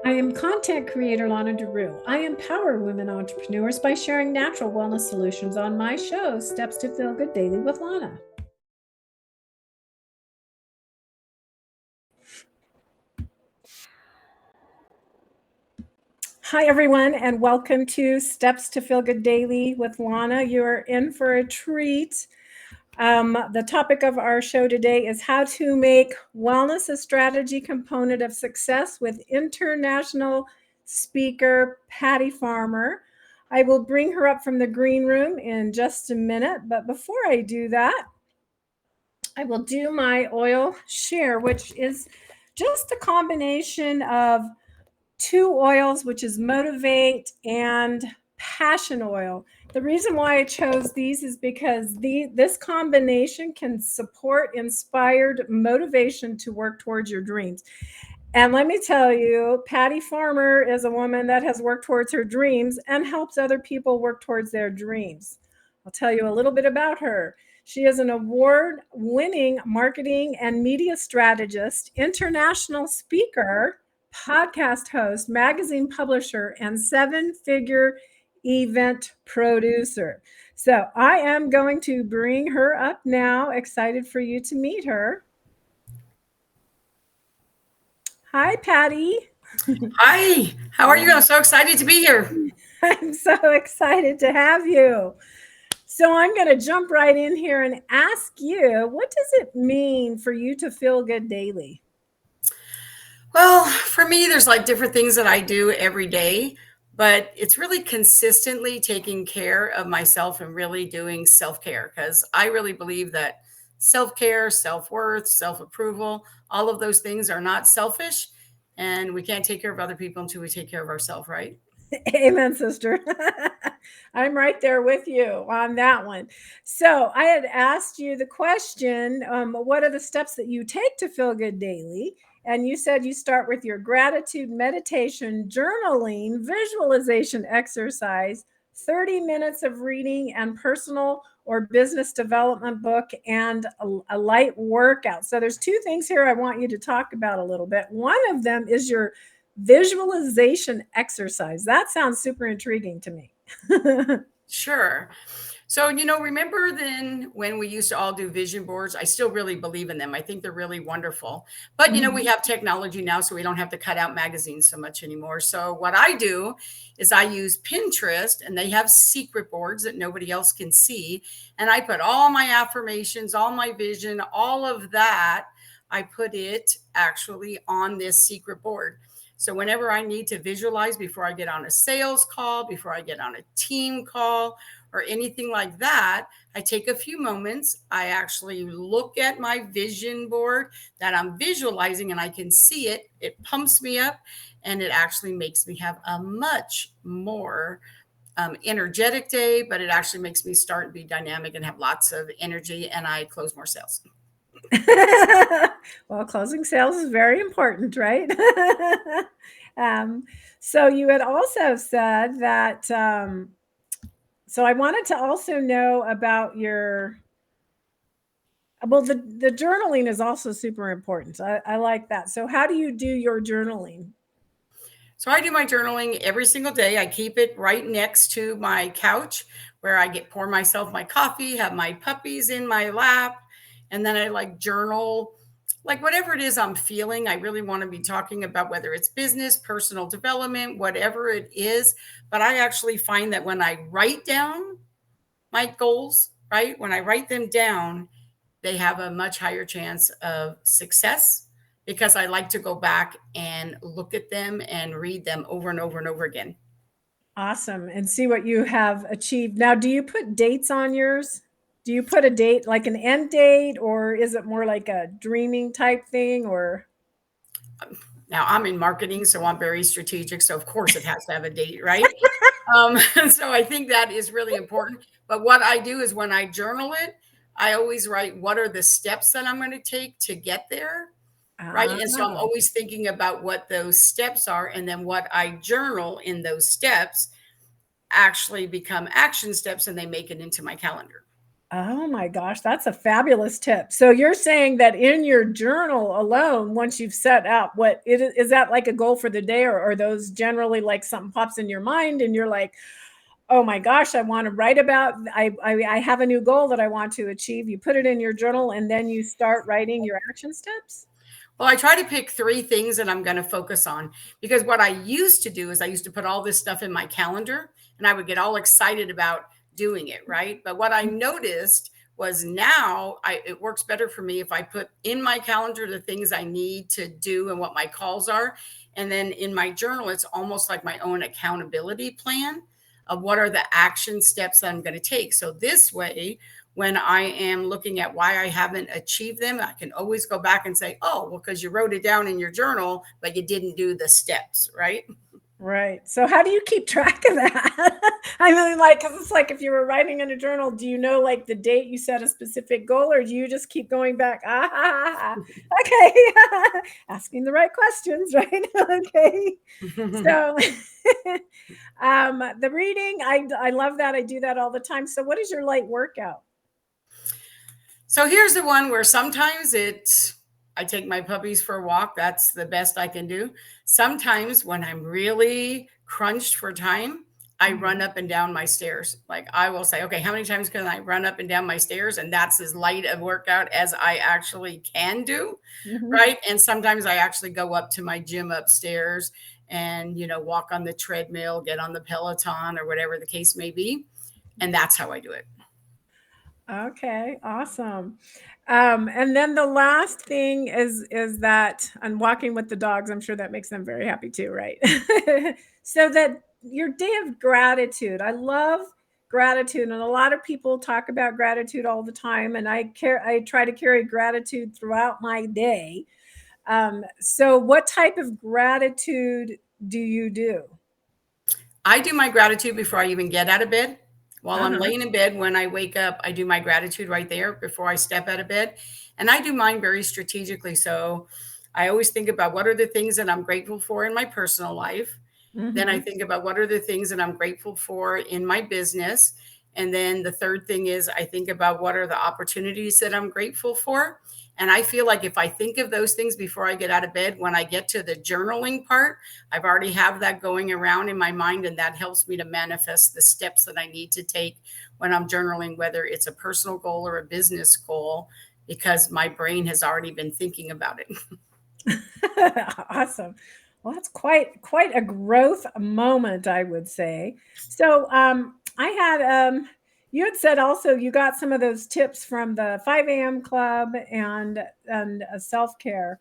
I am content creator Lona. I empower women entrepreneurs by sharing natural wellness solutions on my show, Steps to Feel Good Daily with Lona. Hi, everyone, and welcome to Steps to Feel Good Daily with Lona. You're in for a treat. The topic of our show today is how to make wellness a strategy component of success with international speaker Patty Farmer. I will bring her up from the green room in just a minute, but before I do that, I will do my oil share, which is just a combination of two oils, which is Motivate and Passion Oil. The reason why I chose these is because this combination can support inspired motivation to work towards your dreams. And let me tell you, Patty Farmer is a woman that has worked towards her dreams and helps other people work towards their dreams. I'll tell you a little bit about her. She is an award winning marketing and media strategist, international speaker, podcast host, magazine publisher, and seven-figure event producer. So I am going to bring her up now. Excited for you to meet her. Hi, Patty. Hi, how are you? I'm so excited to be here. I'm so excited to have you. So I'm going to jump right in here and ask you, what does it mean for you to feel good daily? Well, for me, there's like different things that I do every day, but it's really consistently taking care of myself and really doing self care because I really believe that self care, self worth, self approval, all of those things are not selfish. And we can't take care of other people until we take care of ourselves, right? Amen, sister. I'm right there with you on that one. So I had asked you the question, what are the steps that you take to feel good daily? And you said you start with your gratitude, meditation, journaling, visualization exercise, 30 minutes of reading, and personal or business development book, and a light workout. So there's two things here I want you to talk about a little bit. One of them is your visualization exercise. That sounds super intriguing to me. Sure. So, remember then when we used to all do vision boards? I still really believe in them. I think they're really wonderful. But, we have technology now, so we don't have to cut out magazines so much anymore. So, what I do is I use Pinterest, and they have secret boards that nobody else can see. And I put all my affirmations, all my vision, all of that, I put it actually on this secret board. So whenever I need to visualize before I get on a sales call, before I get on a team call, or anything like that, I take a few moments. I actually look at my vision board that I'm visualizing and I can see it. It pumps me up and it actually makes me have a much more energetic day, but it actually makes me start and be dynamic and have lots of energy and I close more sales. Well, closing sales is very important, right? um, so you had also said that. So I wanted to also know about your. Well, the journaling is also super important. I like that. So how do you do your journaling? So I do my journaling every single day. I keep it right next to my couch where I get pour myself my coffee, have my puppies in my lap, and then I like journal like whatever it is I'm feeling. I really want to be talking about whether it's business, personal development, whatever it is, but I actually find that when I write down my goals, right? When I write them down, they have a much higher chance of success because I like to go back and look at them and read them over and over and over again. Awesome. And see what you have achieved. Now, do you put dates on yours? Do you put a date, like an end date, or is it more like a dreaming type thing? Or Now, I'm in marketing, so I'm very strategic. So, of course, it has to have a date, right? So, I think that is really important. But what I do is when I journal it, I always write what are the steps that I'm going to take to get there. Right. ah, And so I'm always thinking about what those steps are. And then what I journal in those steps actually become action steps and they make it into my calendar. Oh my gosh, that's a fabulous tip. So you're saying that in your journal alone, once you've set up what it is that like a goal for the day, or are those generally like something pops in your mind and you're like, oh my gosh, I want to write about, I have a new goal that I want to achieve. You put it in your journal and then you start writing your action steps? Well, I try to pick 3 things that I'm gonna focus on, because what I used to do is I used to put all this stuff in my calendar, and I would get all excited about doing it, right? But what I noticed was now it works better for me if I put in my calendar the things I need to do and what my calls are, and then in my journal, it's almost like my own accountability plan of what are the action steps that I'm gonna take. So this way, when I am looking at why I haven't achieved them, I can always go back and say, oh, well, because you wrote it down in your journal, but you didn't do the steps, right? Right. So how do you keep track of that? I mean, like, because it's like if you were writing in a journal, do you know like the date you set a specific goal, or do you just keep going back? Ah, ha, ha, ha. Okay, asking the right questions, right? Okay. So, the reading, I love that. I do that all the time. So, what is your light workout? So here's the one where sometimes I take my puppies for a walk. That's the best I can do. Sometimes when I'm really crunched for time, I run Mhm. up and down my stairs. Like I will say, okay, how many times can I run up and down my stairs? And that's as light a workout as I actually can do. Mhm. Right. And sometimes I actually go up to my gym upstairs and, walk on the treadmill, get on the Peloton or whatever the case may be. And that's how I do it. Okay, awesome. And then the last thing is that I'm walking with the dogs. I'm sure that makes them very happy too, right? So that your day of gratitude. I love gratitude, and a lot of people talk about gratitude all the time, and I try to carry gratitude throughout my day. So what type of gratitude do you do? I do my gratitude before I even get out of bed. While I'm Uh-huh. laying in bed, when I wake up, I do my gratitude right there before I step out of bed. And I do mine very strategically. So I always think about what are the things that I'm grateful for in my personal life. Then I Hmm. think about what are the things that I'm grateful for in my business. And then the third thing is I think about what are the opportunities that I'm grateful for. And I feel like if I think of those things before I get out of bed, when I get to the journaling part, I've already have that going around in my mind, and that helps me to manifest the steps that I need to take when I'm journaling, whether it's a personal goal or a business goal, because my brain has already been thinking about it. Awesome. Well, that's quite a growth moment, I would say. So, I had you had said also you got some of those tips from the 5 a.m. club and a self care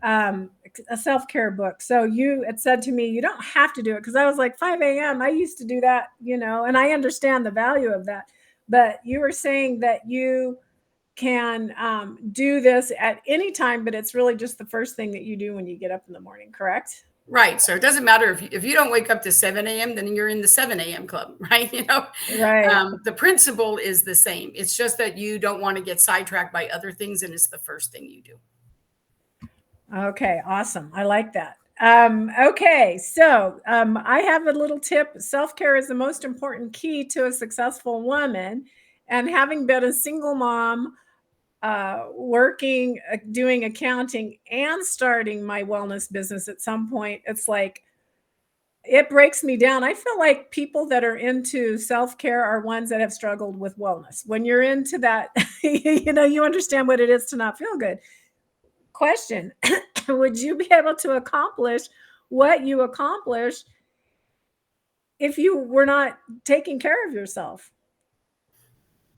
book. So you had said to me you don't have to do it because I was like 5 a.m. I used to do that, and I understand the value of that. But you were saying that you can do this at any time, but it's really just the first thing that you do when you get up in the morning, correct? Right. So it doesn't matter if you don't wake up to 7 a.m., then you're in the 7 a.m. club, right? Right. The principle is the same. It's just that you don't want to get sidetracked by other things, and it's the first thing you do. Okay, awesome. I like that. Okay, so I have a little tip. Self care is the most important key to a successful woman. And having been a single mom, working, doing accounting, and starting my wellness business at some point, it's like it breaks me down. I feel like people that are into self-care are ones that have struggled with wellness. When you're into that, you understand what it is to not feel good. Question: would you be able to accomplish what you accomplish if you were not taking care of yourself?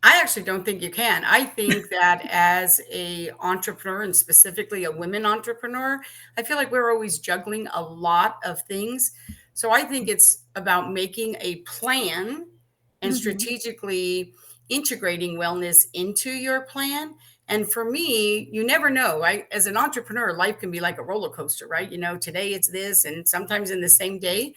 I actually don't think you can. I think that as a entrepreneur, and specifically a women entrepreneur, I feel like we're always juggling a lot of things. So I think it's about making a plan and Mhm. strategically integrating wellness into your plan. And for me, you never know. As an entrepreneur, life can be like a roller coaster, right? Today it's this, and sometimes in the same day.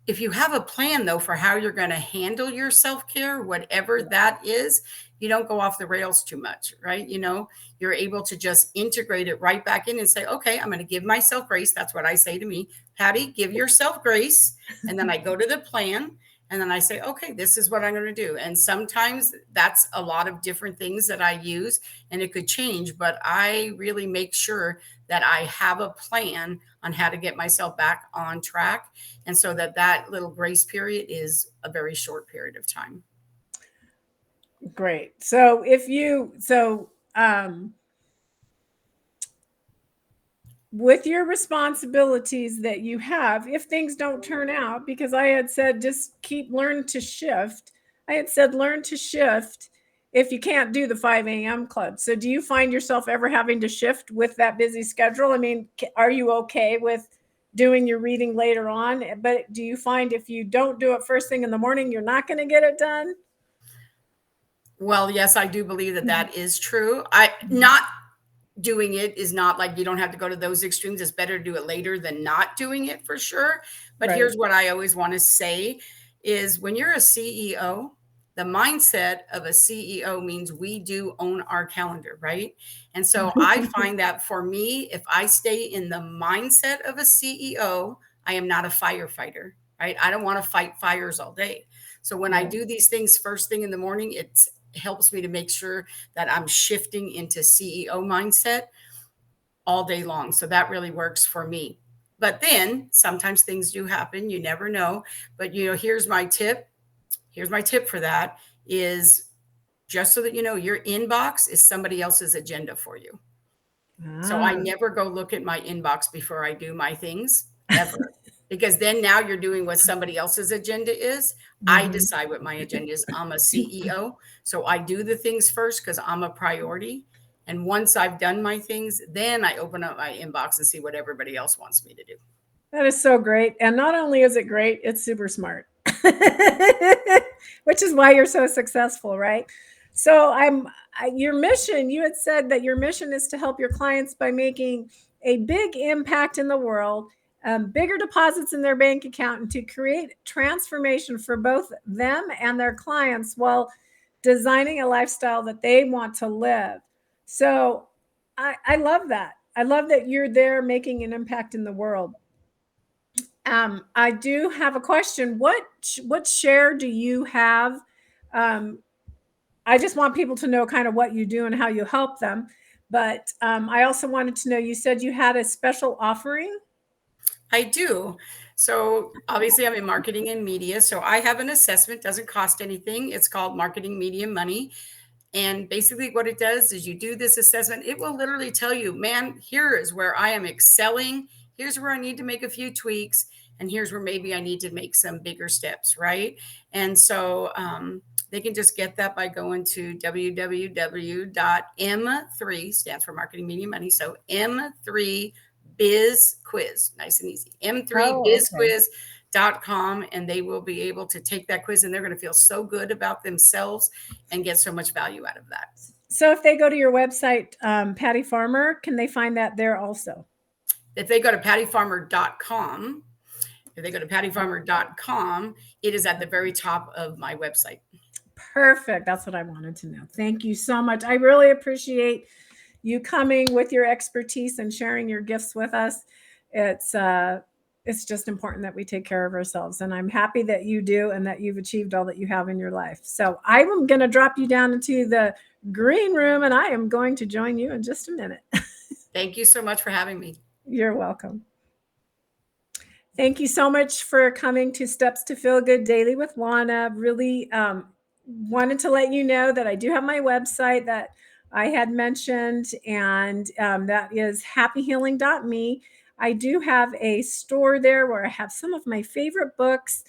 If you have a plan, though, for how you're going to handle your self care, whatever that is, you don't go off the rails too much, right? You're able to just integrate it right back in and say, okay, I'm going to give myself grace. That's what I say to me, Patty, give yourself grace. And then I go to the plan. And then I say, okay, this is what I'm going to do. And sometimes that's a lot of different things that I use, and it could change, but I really make sure that I have a plan on how to get myself back on track. And so that little grace period is a very short period of time. Great. So if you, so, with your responsibilities that you have, if things don't turn out, because I had said just learn to shift. I had said learn to shift if you can't do the 5 a.m. club. So do you find yourself ever having to shift with that busy schedule? I mean, are you okay with doing your reading later on? But do you find if you don't do it first thing in the morning, you're not going to get it done? Well, yes, I do believe that that is true. I not doing it is not like you don't have to go to those extremes. It's better to do it later than not doing it for sure. But Right. here's what I always want to say is when you're a CEO, the mindset of a CEO means we do own our calendar, right? And so I find that for me, if I stay in the mindset of a CEO, I am not a firefighter, right? I don't want to fight fires all day. So when I Right. do these things first thing in the morning, it helps me to make sure that I'm shifting into CEO mindset all day long. So that really works for me. But then sometimes things do happen. You never know. But here's my tip. Here's my tip for that is just so that you know your inbox is somebody else's agenda for you. So I Ah. never go look at my inbox before I do my things ever. Because then now you're doing what somebody else's agenda is. I Mhm. decide what my agenda is. I'm a CEO. So I do the things first because I'm a priority. And once I've done my things, then I open up my inbox and see what everybody else wants me to do. That is so great. And not only is it great, it's super smart, which is why you're so successful, right? So your mission, you had said that your mission is to help your clients by making a big impact in the world, bigger deposits in their bank account, and to create transformation for both them and their clients while designing a lifestyle that they want to live. So I love that. I love that you're there making an impact in the world. I do have a question. What share do you have? Um, I just want people to know kind of what you do and how you help them. But I also wanted to know. You said you had a special offering. I do. So obviously I'm in marketing and media. So I have an assessment, doesn't cost anything. It's called Marketing Media Money. And basically, what it does is you do this assessment. It will literally tell you, man, here is where I am excelling. Here's where I need to make a few tweaks. And here's where maybe I need to make some bigger steps, right? And so they can just get that by going to www.m3, stands for Marketing Media Money. So M3 Biz Quiz, nice and easy. Oh, okay. M3bizquiz.com, and they will be able to take that quiz and they're going to feel so good about themselves and get so much value out of that. So if they go to your website, Patty Farmer, can they find that there also? If they go to pattyfarmer.com, if they go to Okay. pattyfarmer.com, it is at the very top of my website. Perfect. That's what I wanted to know. Thank you so much. I really appreciate you coming with your expertise and sharing your gifts with us. It's uh, it's just important that we take care of ourselves, and I'm happy that you do and that you've achieved all that you have in your life. So I'm going to drop you down into the green room, and I am going to join you in just a minute. Thank you so much for having me. You're welcome. Thank you so much for coming to Steps to Feel Good Daily with Lana. Really wanted to let you know that I do have my website that I had mentioned, and that is happyhealing.me. I do have a store there where I have some of my favorite books,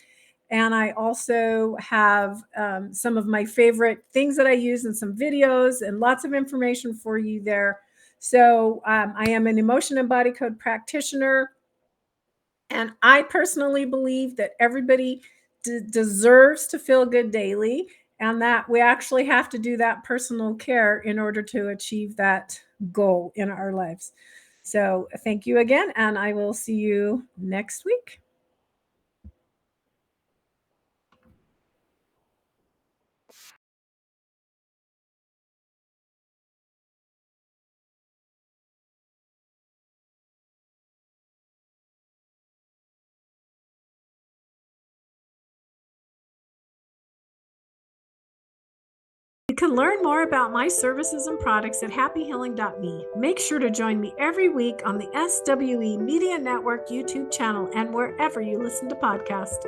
and I also have some of my favorite things that I use and some videos and lots of information for you there. So I am an emotion and body code practitioner, and I personally believe that everybody deserves to feel good daily, and that we actually have to do that personal care in order to achieve that goal in our lives. So, thank you again, and I will see you next week. can learn more about my services and products at happyhealing.me. Make sure to join me every week on the SWE Media Network YouTube channel and wherever you listen to podcasts.